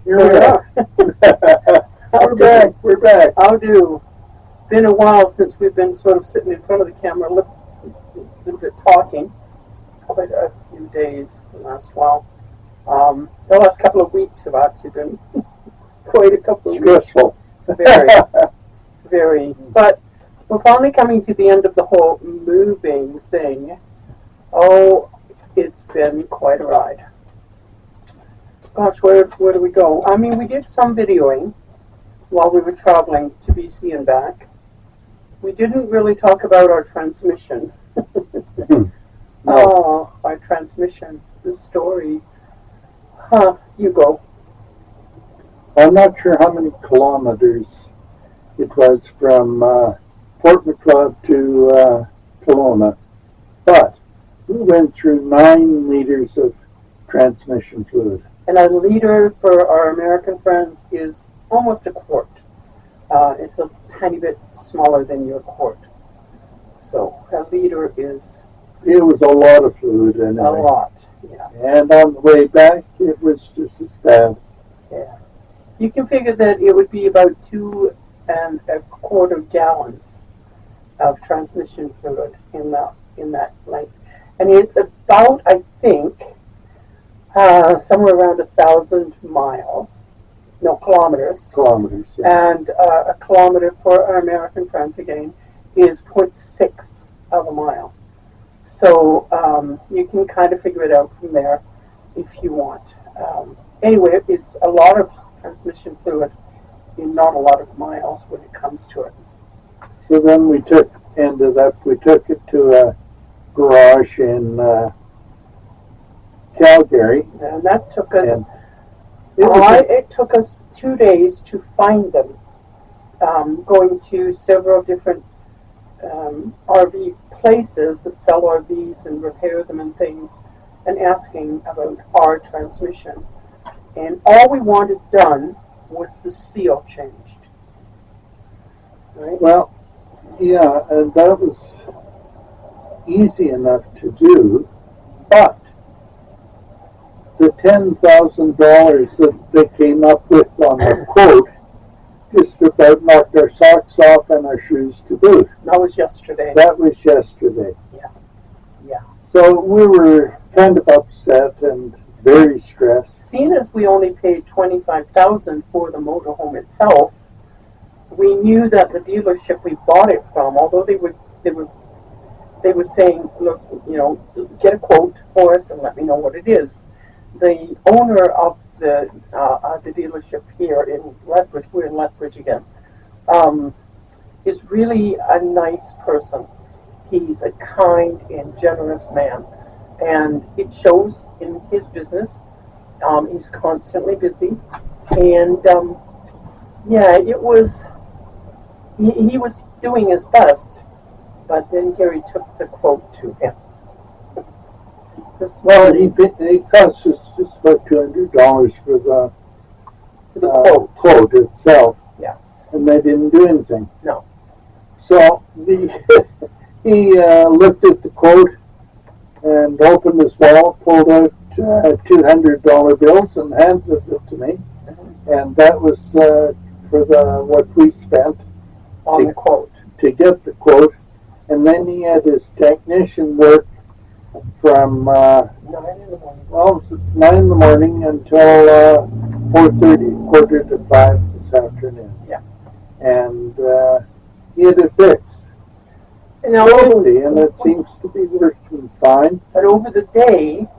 Here we are. We're back. How do? Been a while since we've been sort of sitting in front of the camera, a little bit talking. Quite a few days the last while. The last couple of weeks have actually been quite a couple of Stressful. weeks. Very, very. But we're finally coming to the end of the whole moving thing. Oh, it's been quite a ride. Gosh, where do we go? I mean, we did some videoing while we were traveling to BC and back. We didn't really talk about our transmission. No. Oh, our transmission, the story. You go. I'm not sure how many kilometers it was from Fort Macleod to Kelowna, but we went through 9 liters of transmission fluid. And a liter for our American friends is almost a quart. It's a tiny bit smaller than your quart. So a liter is It was a lot of fluid anyway. a lot, yes. And on the way back, it was just as bad. Yeah. You can figure that it would be about 2 1/4 gallons of transmission fluid in that length. And it's about, I think, somewhere around 1,000 kilometers. Kilometers. Yeah. And a kilometer for our American friends again is 0.6 of a mile. So you can kind of figure it out from there if you want. Anyway, it's a lot of transmission fluid in not a lot of miles when it comes to it. So then we took it to a garage in Calgary. And that took us, And it took us 2 days to find them, going to several different RV places that sell RVs and repair them and things, and asking about our transmission. And all we wanted done was the seal changed. Right? Well, yeah, and that was easy enough to do, but the $10,000 that they came up with on the quote just about knocked our socks off and our shoes to boot. That was yesterday. That was yesterday. Yeah. So we were kind of upset and very stressed. Seeing as we only paid $25,000 for the motorhome itself, we knew that the dealership we bought it from, although they were saying, look, get a quote for us and let me know what it is. The owner of the dealership here in Lethbridge, we're in Lethbridge again, is really a nice person. He's a kind and generous man, and it shows in his business. He's constantly busy, and it was he was doing his best, but then Gary took the quote to him. Well, it cost us just about $200 for the quote itself. Yes. And they didn't do anything. No. So he looked at the quote and opened his wallet, pulled out $200 bills and handed it to me. And that was for what we spent on the quote to get the quote. And then he had his technician work from 9 in the morning. Well, it was 9 in the morning until 4:30, 4:45 this afternoon. Yeah. And he had it fixed. And And it seems to be working fine. But over the day,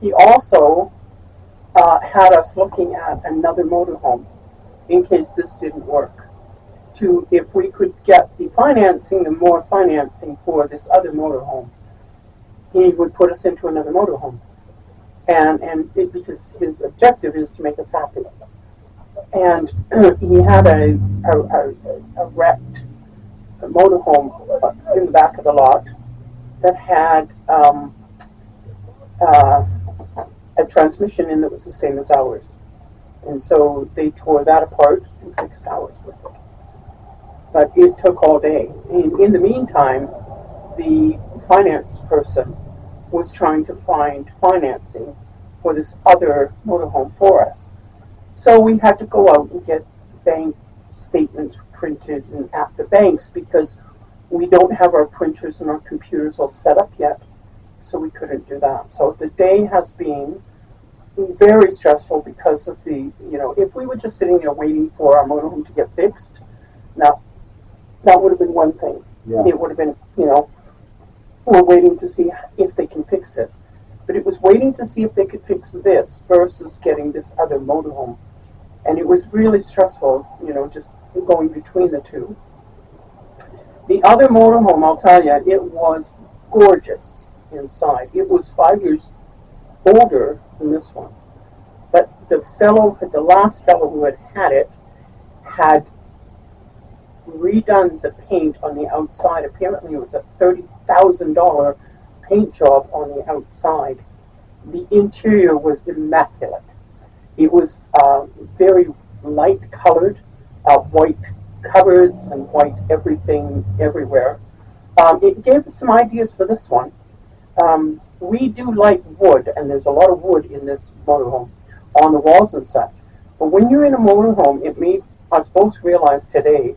he also had us looking at another motorhome in case this didn't work. If we could get more financing for this other motorhome, he would put us into another motorhome, because his objective is to make us happy. And he had a wrecked motorhome in the back of the lot that had a transmission in that was the same as ours, and so they tore that apart and fixed ours with it. But it took all day. And in the meantime, the finance person was trying to find financing for this other motorhome for us. So we had to go out and get bank statements printed and at the banks because we don't have our printers and our computers all set up yet. So we couldn't do that. So the day has been very stressful because of if we were just sitting there waiting for our motorhome to get fixed, now that would have been one thing. Yeah. It would have been, we're waiting to see if they can fix it. But it was waiting to see if they could fix this versus getting this other motorhome. And it was really stressful, just going between the two. The other motorhome, I'll tell you, it was gorgeous inside. It was 5 years older than this one. But the last fellow who had it, had redone the paint on the outside. Apparently it was a $30,000 paint job on the outside. The interior was immaculate. It was very light colored, white cupboards and white everything everywhere. It gave us some ideas for this one. We do like wood, and there's a lot of wood in this motorhome on the walls and such. But when you're in a motorhome, it made us both realize today,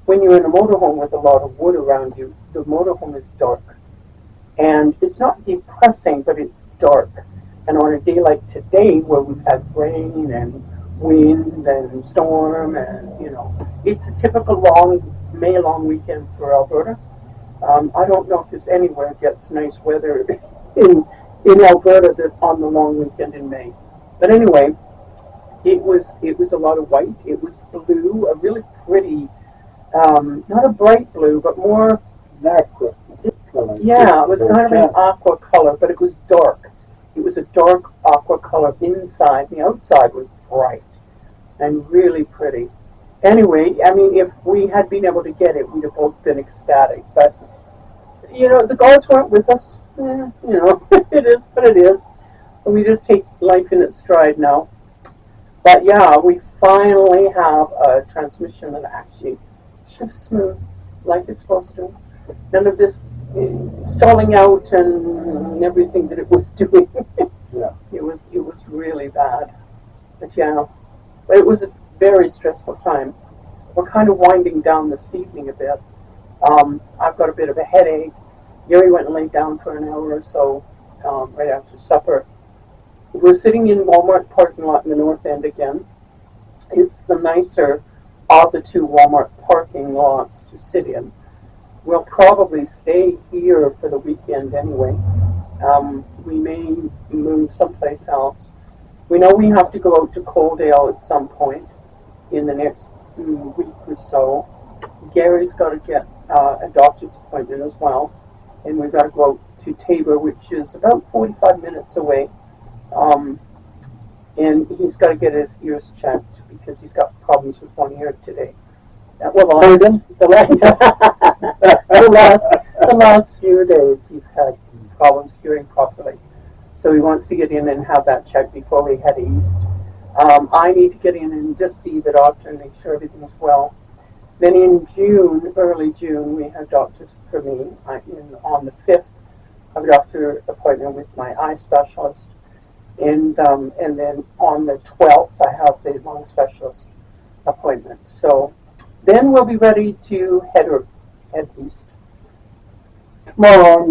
when you're in a motorhome with a lot of wood around you, the motorhome is dark. And it's not depressing, but it's dark. And on a day like today, where we've had rain and wind and storm, and it's a typical May long weekend for Alberta. I don't know if there's anywhere it gets nice weather in Alberta on the long weekend in May. But anyway, it was a lot of white. It was blue, a really pretty, not a bright blue, but more aqua color. Yeah, it was kind of an aqua color, but it was dark. It was a dark aqua color inside. The outside was bright and really pretty. Anyway, I mean, if we had been able to get it, we'd have both been ecstatic. But, the gods weren't with us. It is what it is. And we just take life in its stride now. But yeah, we finally have a transmission that actually shifts smooth like it's supposed to. None of this stalling out and everything that it was doing. Yeah. It was really bad. But it was a very stressful time. We're kind of winding down this evening a bit. I've got a bit of a headache. Gary went and laid down for an hour or so right after supper. We're sitting in Walmart parking lot in the North End again. It's the nicer of the two Walmart parking lots to sit in. We'll probably stay here for the weekend anyway. We may move someplace else. We know we have to go out to Coaldale at some point in the next week or so. Gary's got to get a doctor's appointment as well. And we've got to go out to Tabor, which is about 45 minutes away. And he's got to get his ears checked because he's got problems with one ear today. The last few days he's had problems hearing properly. So he wants to get in and have that checked before we head east. I need to get in and just see the doctor and make sure everything's well. Then in June, early June, we have doctors for me. On the 5th, I have a doctor appointment with my eye specialist. And then on the 12th, I have the lung specialist appointment. So then we'll be ready to head east. Tomorrow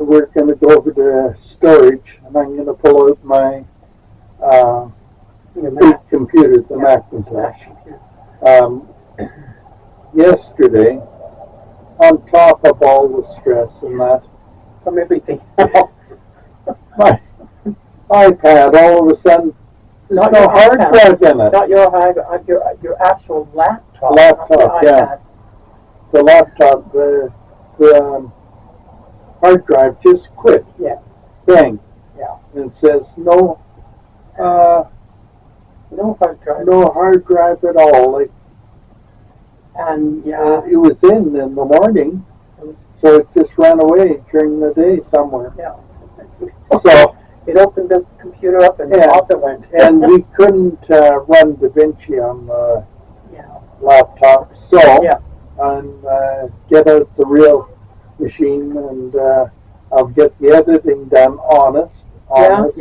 we're gonna go over to storage, and I'm gonna pull out my big computer, the Macintosh. Yesterday, on top of all the stress and that, from everything else, my iPad all of a sudden, there's no hard drive in it. Not your iPad, your actual laptop. Laptop, yeah. The laptop, the hard drive just quit. Yeah. Bang. Yeah. And it says no hard drive. No hard drive at all. And it was in the morning, so it just ran away during the day somewhere. Yeah. So it opened the computer up and off it went. And we couldn't run DaVinci on the laptop, so get out the real machine and I'll get the editing done honest, and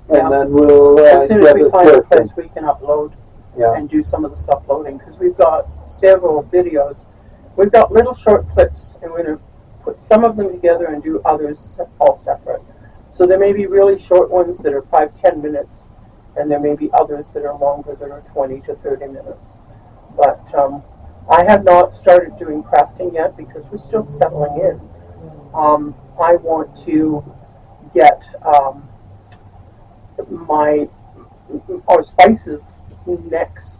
then we'll as soon as we find a place we can upload. Yeah. and do some of the stuff loading, because we've got several videos. We've got little short clips, and we're going to put some of them together and do others all separate. So there may be really short ones that are 5-10 minutes, and there may be others that are longer, that are 20 to 30 minutes. But I have not started doing crafting yet because we're still settling in. I want to get my our spices next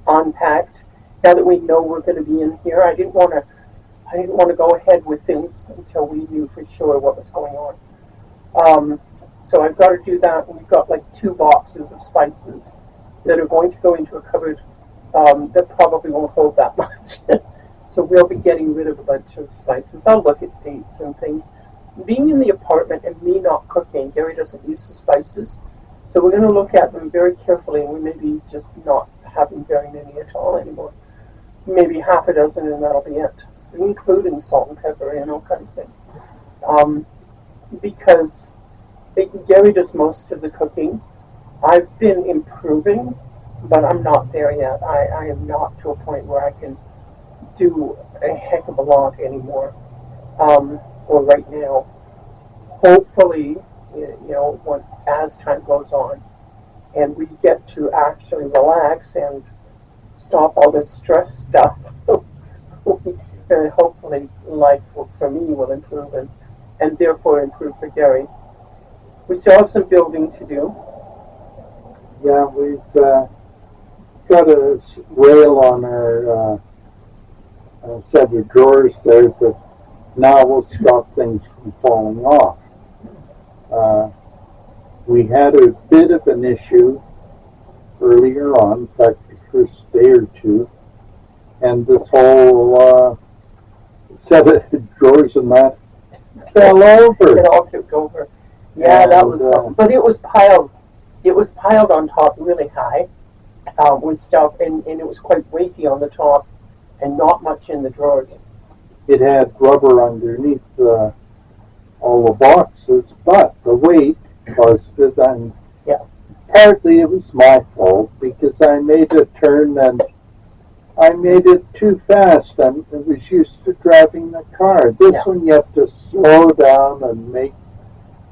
unpacked. Now that we know we're going to be in here, I didn't want to go ahead with things until we knew for sure what was going on. So I've got to do that. We've got like 2 boxes of spices that are going to go into a cupboard that probably won't hold that much. So we'll be getting rid of a bunch of spices. I'll look at dates and things. Being in the apartment and me not cooking, Gary doesn't use the spices. So we're going to look at them very carefully, and we may be just not having very many at all anymore. Maybe half a dozen, and that'll be it, including salt and pepper and all kinds of things. Because Gary does most of the cooking. I've been improving, but I'm not there yet. I am not to a point where I can do a heck of a lot anymore, or right now. Hopefully, once as time goes on, and we get to actually relax and stop all this stress stuff, hopefully life for me will improve and therefore improve for Gary. We still have some building to do. Yeah, we've got a rail on our set of drawers there that now will stop things from falling off. We had a bit of an issue earlier on, in fact, the first day or two, and this whole set of drawers and that fell over. It all took over. Yeah, and, that was something. But it was piled on top really high with stuff, and it was quite weighty on the top and not much in the drawers. It had rubber underneath all the boxes, but the weight caused it, and yeah. Partly it was my fault because I made a turn and I made it too fast and I was used to driving the car. This one you have to slow down and make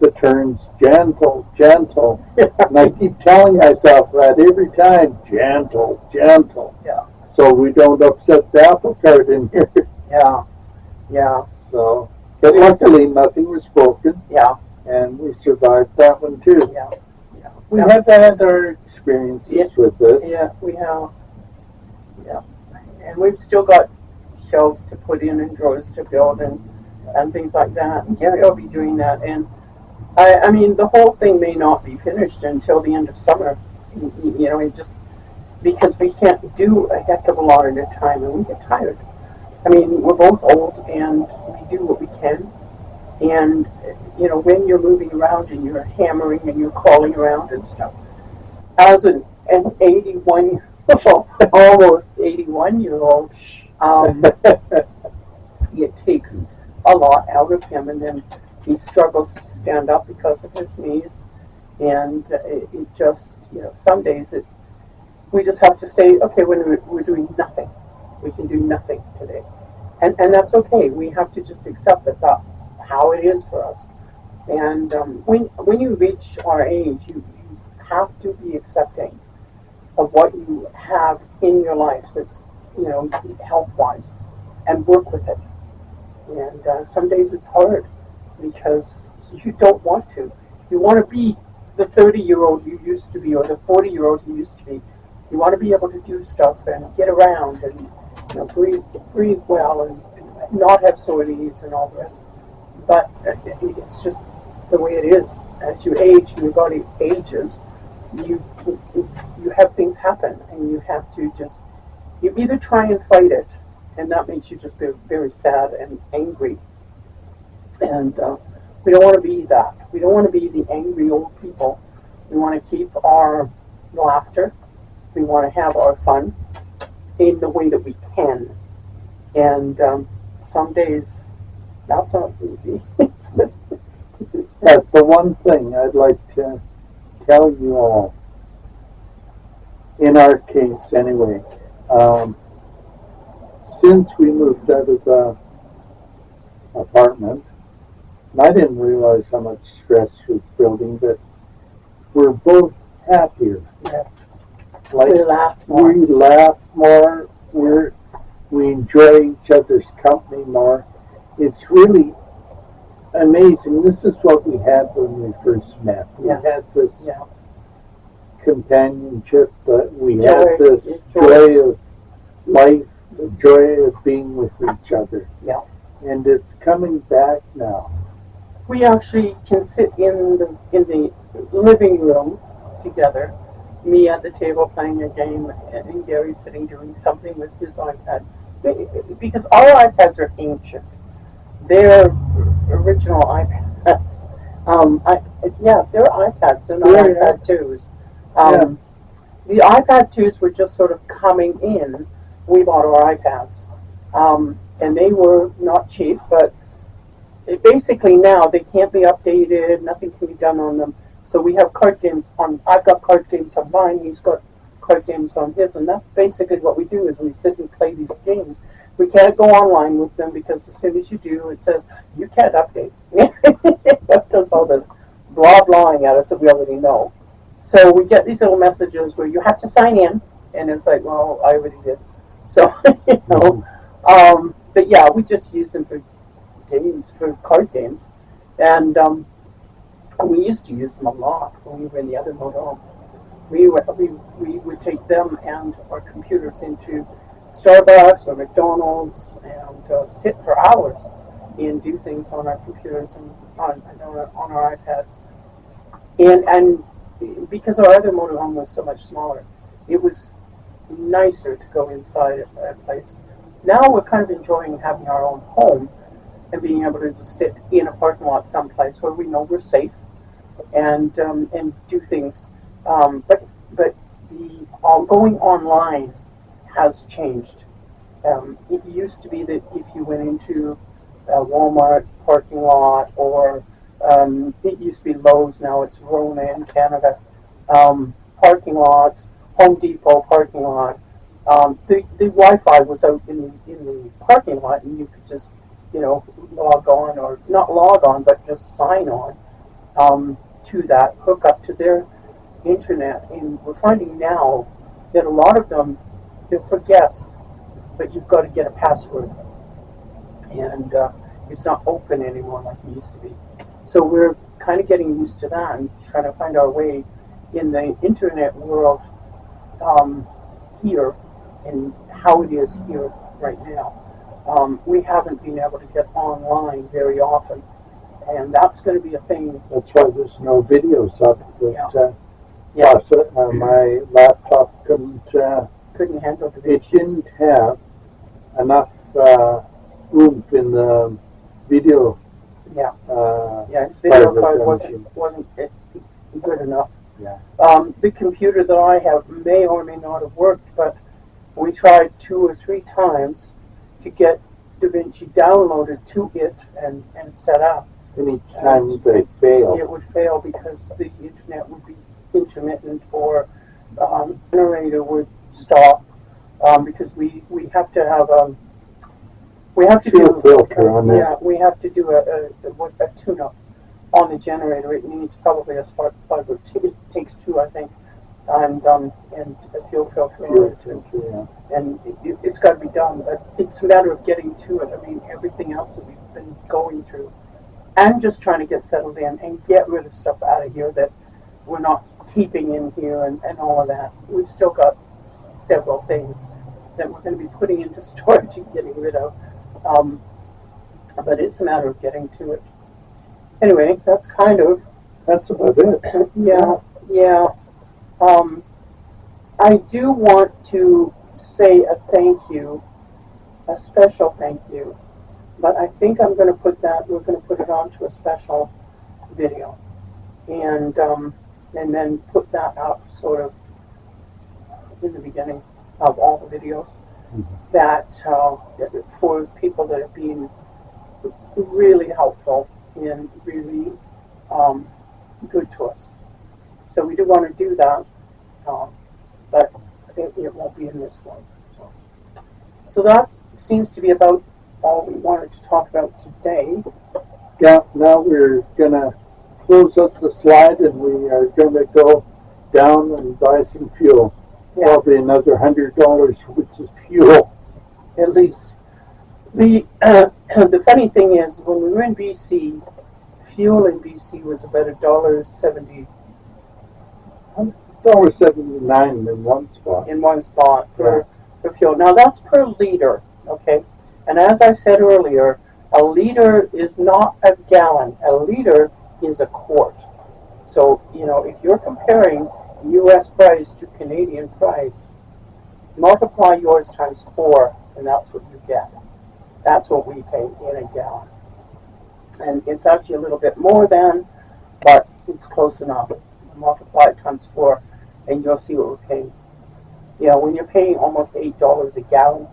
the turns gentle. And I keep telling myself that every time, gentle. Yeah. So we don't upset the apple cart in here. Yeah. So, but luckily nothing was broken. Yeah. And we survived that one too. Yeah. We have had our experiences with this. Yeah, we have. Yeah. And we've still got shelves to put in and drawers to build and things like that. And Gary will be doing that. And I mean, the whole thing may not be finished until the end of summer. Just because we can't do a heck of a lot at a time and we get tired. I mean, we're both old and we do what we can. And, when you're moving around and you're hammering and you're crawling around and stuff, as an 81, almost 81-year-old, it takes a lot out of him. And then he struggles to stand up because of his knees. And it just, some days we just have to say, okay, when we're doing nothing, we can do nothing today. And that's okay. We have to just accept that that's how it is for us. And when you reach our age, you have to be accepting of what you have in your life that's, health-wise, and work with it. And some days it's hard because you don't want to. You want to be the 30-year-old you used to be or the 40-year-old you used to be. You want to be able to do stuff and get around and breathe well and not have sore knees and all the rest. But it's just the way it is. As you age and your body ages, you have things happen, and you have to you either try and fight it, and that makes you just be very sad and angry. And we don't want to be that. We don't want to be the angry old people. We want to keep our laughter. We want to have our fun in the way that we can. And some days that's not easy. That's the one thing I'd like to tell you all. in our case anyway, um, since we moved out of the apartment, and I didn't realize how much stress was building, but we're both happier. Yeah. Like We laugh more. we laugh more. We enjoy each other's company more. It's really amazing. This is what we had when we first met. We Yeah. had this Yeah. companionship, but we Joy. had this Joy. joy of life, the joy of being with each other. Yeah. And it's coming back now. We actually can sit in the living room together, me at the table playing a game, and Gary sitting doing something with his iPad. Because our iPads are ancient. They're original iPads. Yeah, they're iPads. They're not Yeah, iPad 2s. The iPad 2s were just sort of coming in. We bought our iPads. And they were not cheap, but basically now they can't be updated, nothing can be done on them. So we have card games on, I've got card games on mine, he's got card games on his, and that's basically what we do is we sit and play these games. We can't go online with them because as soon as you do, it says, you can't update. It does all this blah blahing at us that we already know. So we get these little messages where you have to sign in, and it's like, well, I already did. So, you know, but yeah, we just use them for games, for card games, and we used to use them a lot when we were in the other motorhome. We would take them and our computers into Starbucks or McDonald's and sit for hours and do things on our computers and on our iPads. And because our other motorhome was so much smaller, it was nicer to go inside a place. Now we're kind of enjoying having our own home and being able to just sit in a parking lot someplace where we know we're safe and do things. But the going online has changed. It used to be that if you went into a Walmart parking lot or it used to be Lowe's, now it's Rona in Canada, parking lots, Home Depot parking lot. The Wi-Fi was out in the parking lot, and you could just log on, or not log on, but just sign on to that, hook up to their internet. And we're finding now that a lot of them, they're for guests, but you've got to get a password, and it's not open anymore like it used to be. So we're kind of getting used to that and trying to find our way in the internet world here and how it is here right now. We haven't been able to get online very often, and that's going to be a thing. That's why there's no videos up. That, Yeah. Plus, my laptop Couldn't handle the it didn't have enough oomph in the video. Yeah. Its part video of the card machine. wasn't good enough. Yeah. The computer that I have may or may not have worked, but we tried 2 or 3 times to get DaVinci downloaded to it and set up. And each time they fail. It would fail because the internet would be intermittent, or generator would stop because we have to have we have to do filter on yeah, we have to do a tune-up on the generator. It needs probably a spark plug, or it takes 2, I think, and a fuel filter on it too. Yeah. And it's got to be done, but it's a matter of getting to it. I mean, everything else that we've been going through, and just trying to get settled in and get rid of stuff out of here that we're not keeping in here and all of that. We've still got several things that we're going to be putting into storage and getting rid of. But it's a matter of getting to it. Anyway, that's about it. Yeah. I do want to say a thank you, a special thank you, but I think we're going to put it onto a special video, and then put that up sort of in the beginning of all the videos, that for people that have been really helpful and really good to us. So we do want to do that, but it won't be in this one. So that seems to be about all we wanted to talk about today. Yeah, now we're gonna close up the slide and we are gonna go down and buy some fuel. Yeah. Probably another $100 worth of fuel. At least. The funny thing is, when we were in BC, fuel in BC was about $1.70 $1.79 in one spot. in one spot for fuel. Now that's per liter, okay? And as I said earlier, a liter is not a gallon. A liter is a quart. So, if you're comparing U.S. price to Canadian price, multiply yours times 4, and that's what you get. That's what we pay in a gallon. And it's actually a little bit more than, but it's close enough. Multiply it times 4, and you'll see what we're paying. When you're paying almost $8 a gallon,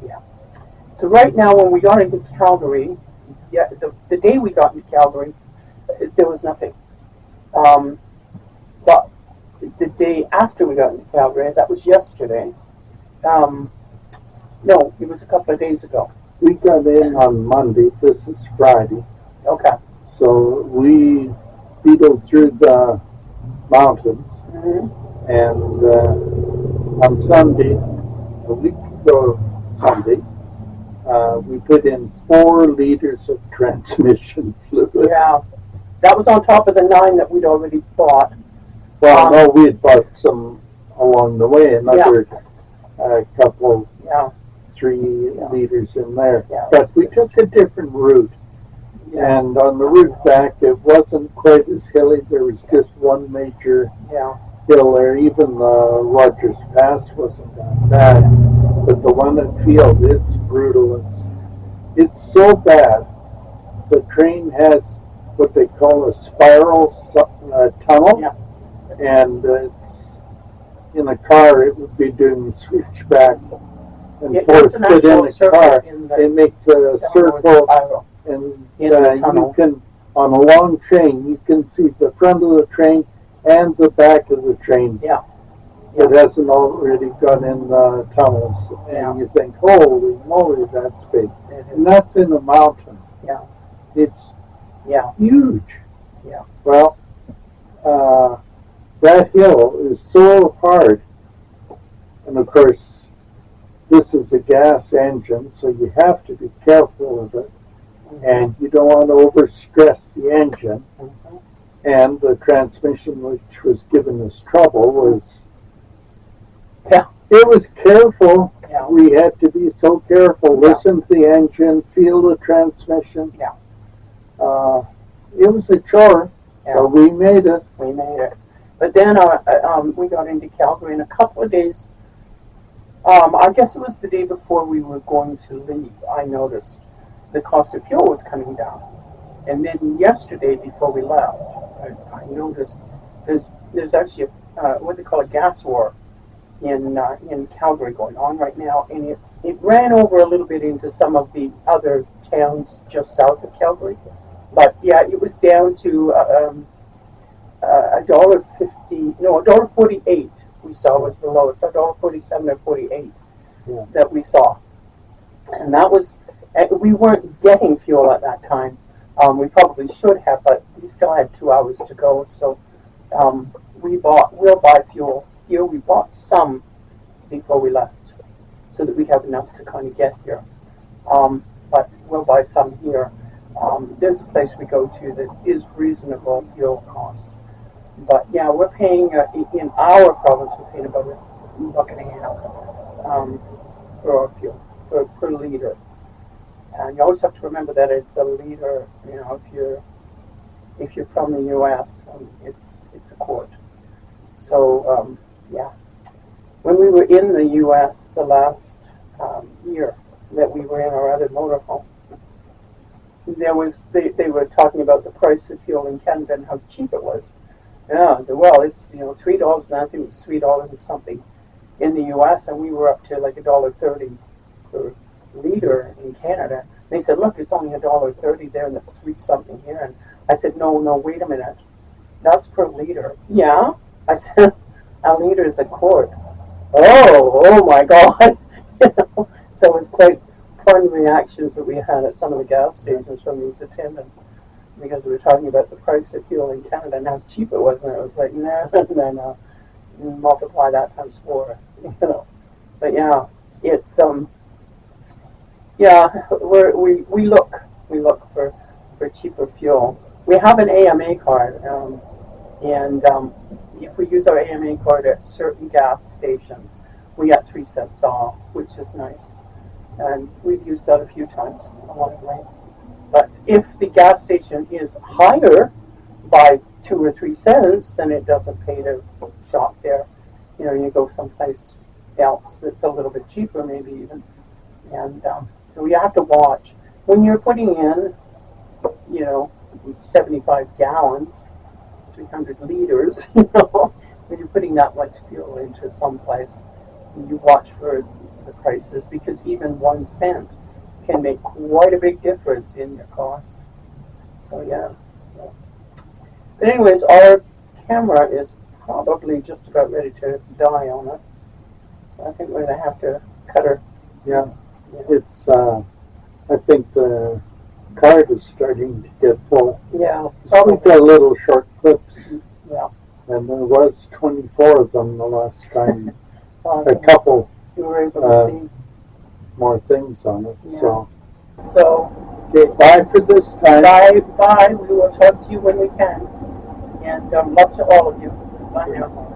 yeah. So right now, when we got into Calgary, the day we got into Calgary, there was nothing. But the day after we got into Calgary, that was yesterday. No, it was a couple of days ago. We got in on Monday. This is Friday. Okay. So we beetled through the mountains, and on Sunday, a week ago Sunday, we put in 4 liters of transmission fluid. Yeah, that was on top of the 9 that we'd already bought. Well, no, we had bought some along the way, another couple, 3 liters in there. Yeah, but we took a different route. Yeah. And on the route back, it wasn't quite as hilly. There was just one major hill there. Even the Rogers Pass wasn't that bad. But the one at Field, it's brutal. It's so bad. The train has what they call a spiral tunnel. Yeah. And it's in a car, it would be doing switchback and forth. But in a car, it makes a circle. And you can, on a long train, you can see the front of the train and the back of the train. Yeah. It hasn't already gone in the tunnels. And you think, holy moly, that's big. And that's in a mountain. Yeah. It's huge. Yeah. Well, that hill is so hard. And of course, this is a gas engine, so you have to be careful of it. And you don't want to overstress the engine. And the transmission, which was giving us trouble, was it was careful. We had to be so careful. Listen to the engine, feel the transmission. It was a chore, but we made it. We made it. But then we got into Calgary in a couple of days. I guess it was the day before we were going to leave. I noticed the cost of fuel was coming down. And then yesterday, before we left, I noticed there's actually what they call a gas war in Calgary going on right now, and it ran over a little bit into some of the other towns just south of Calgary. But it was down to $1.48 we saw was the lowest, $1.47 or 48 that we saw, and that was. We weren't getting fuel at that time. We probably should have, but we still had 2 hours to go. So we'll buy fuel here. We bought some before we left, so that we have enough to kind of get here. But we'll buy some here. There's a place we go to that is reasonable fuel cost. But we're paying in our province. We're paying about $1.50 for our fuel per liter. And you always have to remember that it's a liter. If you're from the U.S., it's a quart. So when we were in the U.S. the last year that we were in our other motorhome, they were talking about the price of fuel in Canada and how cheap it was. Well, it's $3, and I think it was $3 and something in the U.S. and we were up to like $1.30 per liter in Canada. They said, look, it's only $1.30 there and it's $3 something here. And I said, no, wait a minute. That's per liter. Yeah? I said, a liter is a quart. oh my God. You know, so it was quite fun reactions that we had at some of the gas stations from these attendants because we were talking about the price of fuel in Canada and how cheap it was, and it was like, no, no, no, multiply that times four, you know. But yeah, it's yeah, we look for cheaper fuel. We have an AMA card, and if we use our AMA card at certain gas stations, we get 3 cents off, which is nice. And we've used that a few times along the way. But if the gas station is higher by 2 or 3 cents, then it doesn't pay to shop there. You know, you go someplace else that's a little bit cheaper, maybe even. And so you have to watch when you're putting in, you know, 75 gallons, 300 liters. You know, when you're putting that much fuel into someplace, you watch for the prices because even 1 cent can make quite a big difference in your cost. So yeah. So. But anyways, our camera is probably just about ready to die on us. So I think we're gonna have to cut her. Yeah, Yeah. it's, I think the card is starting to get full. Yeah. So we've got little short clips, Yeah. and there was 24 of them the last time. A Awesome. couple You were able to see. more things on it. Yeah. So, So okay, bye for this time. bye. We will talk to you when we can. And love to all of you. Bye now.